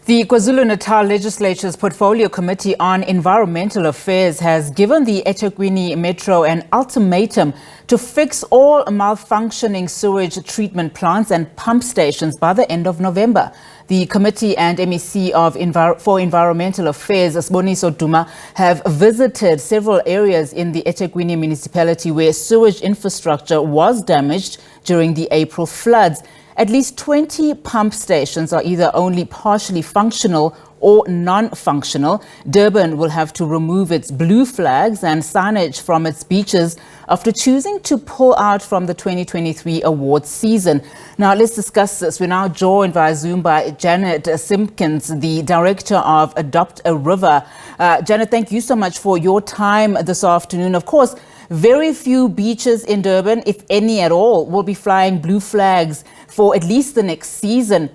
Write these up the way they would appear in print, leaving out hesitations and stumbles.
The KwaZulu-Natal Legislature's Portfolio Committee on Environmental Affairs has given the eThekwini Metro an ultimatum to fix all malfunctioning sewage treatment plants and pump stations by the end of November. The Committee and MEC for Environmental Affairs, Sboniso Duma, have visited several areas in the eThekwini municipality where sewage infrastructure was damaged during the April floods. At least 20 pump stations are either only partially functional or non-functional. Durban will have to remove its blue flags and signage from its beaches after choosing to pull out from the 2023 awards season. Now, let's discuss this. We're now joined via Zoom by Janet Simpkins, the director of Adopt a River. Janet, thank you so much for your time this afternoon. Of course, very few beaches in Durban, if any at all, will be flying blue flags for at least the next season.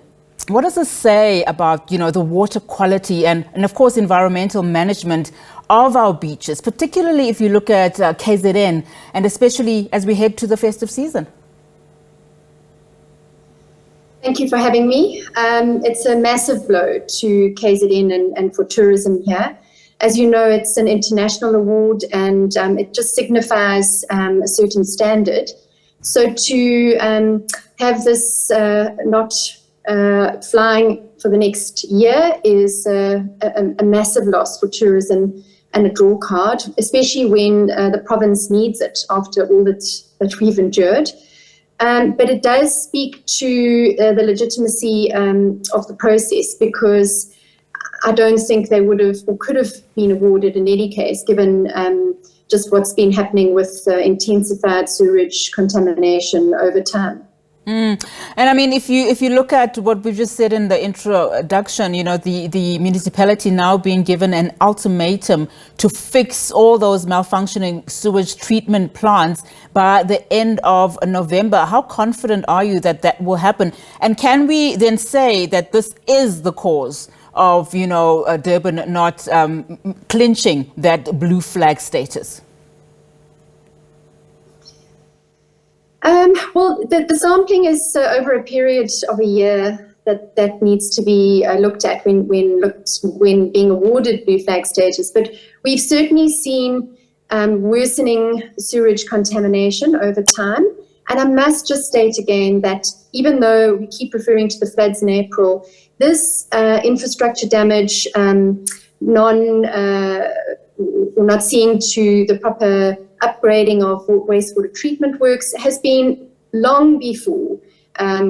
What does this say about, the water quality and of course, environmental management of our beaches, particularly if you look at KZN and especially as we head to the festive season? Thank you for having me. It's a massive blow to KZN and for tourism here. As you know, it's an international award and it just signifies a certain standard. So to have this not flying for the next year is a massive loss for tourism and a draw card, especially when the province needs it after all that we've endured. But it does speak to the legitimacy of the process, because I don't think they would have or could have been awarded in any case, given just what's been happening with intensified sewage contamination over time. And I mean, if you look at what we've just said in the introduction, the municipality now being given an ultimatum to fix all those malfunctioning sewage treatment plants by the end of November. How confident are you that that will happen? And can we then say that this is the cause of, Durban not clinching that blue flag status? Well, the sampling is over a period of a year that needs to be looked at when being awarded blue flag status. But we've certainly seen worsening sewage contamination over time. And I must just state again that even though we keep referring to the floods in April, this infrastructure damage, not seeing to the proper upgrading of wastewater treatment works has been long before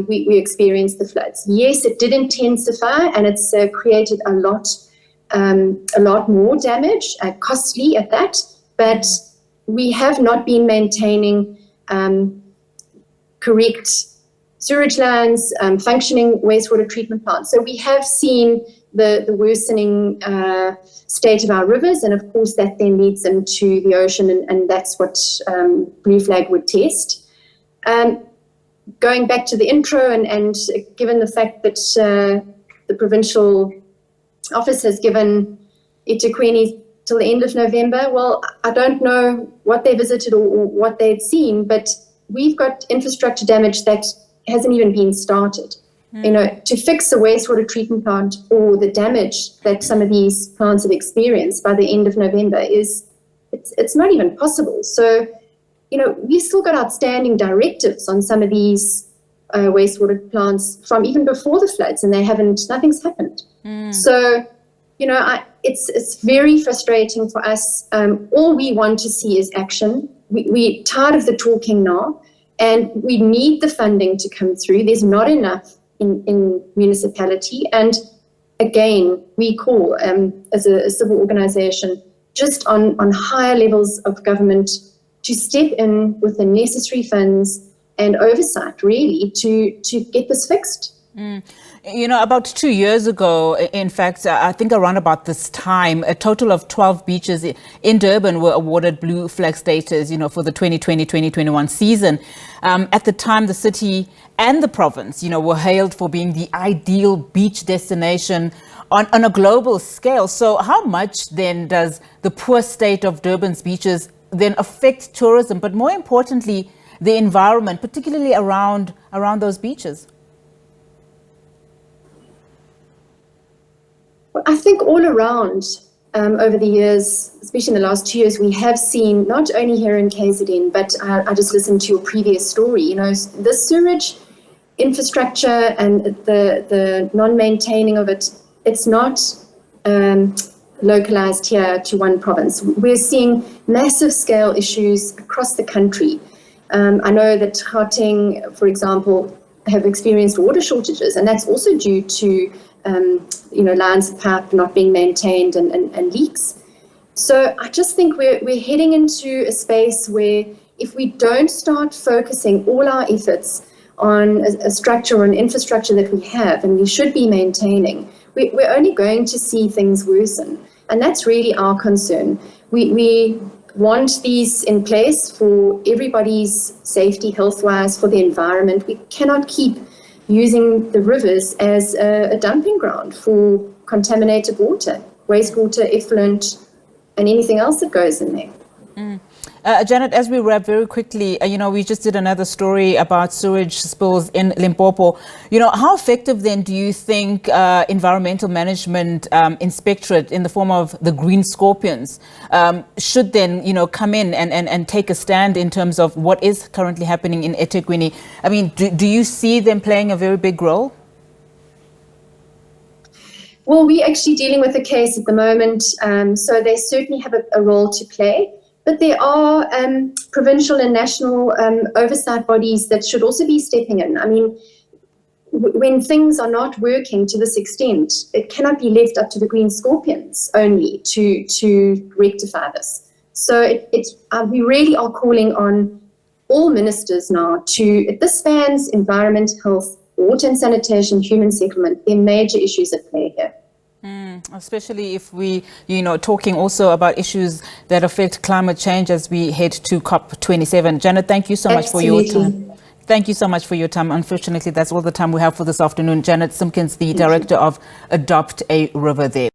we experienced the floods. Yes, it did intensify, and it's created a lot more damage, costly at that. But we have not been maintaining correct sewage lines, functioning wastewater treatment plants. So we have seen the worsening state of our rivers, and of course that then leads into the ocean, and that's what blue flag would test. Going back to the intro, and given the fact that the provincial office has given eThekwini till the end of November, well, I don't know what they visited or what they'd seen, but we've got infrastructure damage that hasn't even been started. To fix a wastewater treatment plant or the damage that some of these plants have experienced by the end of November it's not even possible. So, we've still got outstanding directives on some of these wastewater plants from even before the floods, and nothing's happened. So, it's very frustrating for us. All we want to see is action. We're tired of the talking now, and we need the funding to come through. There's not enough in municipality. And again, we call as a civil organization just on higher levels of government to step in with the necessary funds and oversight, really, to get this fixed. About 2 years ago, in fact, I think around about this time, a total of 12 beaches in Durban were awarded blue flag status, for the 2020-2021 season. At the time, the city and the province, were hailed for being the ideal beach destination on a global scale. So how much then does the poor state of Durban's beaches then affect tourism, but more importantly, the environment, particularly around, around those beaches? I think all around over the years, especially in the last 2 years, we have seen, not only here in KZN, but I just listened to your previous story, you know, the sewage infrastructure and the non-maintaining of it, it's not localized here to one province. We're seeing massive scale issues across the country. I know that Gauteng, for example, have experienced water shortages, and that's also due to lines of pipe not being maintained and leaks. So I just think we're heading into a space where if we don't start focusing all our efforts on a structure or an infrastructure that we have and we should be maintaining, we're only going to see things worsen. And that's really our concern. We want these in place for everybody's safety, health-wise, for the environment. We cannot keep using the rivers as a dumping ground for contaminated water, wastewater, effluent, and anything else that goes in there. Janet, as we wrap very quickly, we just did another story about sewage spills in Limpopo. How effective then do you think environmental management inspectorate in the form of the green scorpions should then, come in and take a stand in terms of what is currently happening in eThekwini? I mean, do you see them playing a very big role? Well, we're actually dealing with a case at the moment, so they certainly have a role to play. But there are provincial and national oversight bodies that should also be stepping in. I mean, when things are not working to this extent, it cannot be left up to the green scorpions only to rectify this. So we really are calling on all ministers now this spans environment, health, water and sanitation, human settlement. There are major issues at play here. Especially if we, talking also about issues that affect climate change as we head to COP27. Janet, thank you so much for your time. Thank you so much for your time. Unfortunately, that's all the time we have for this afternoon. Janet Simpkins, the director of Adopt a River there.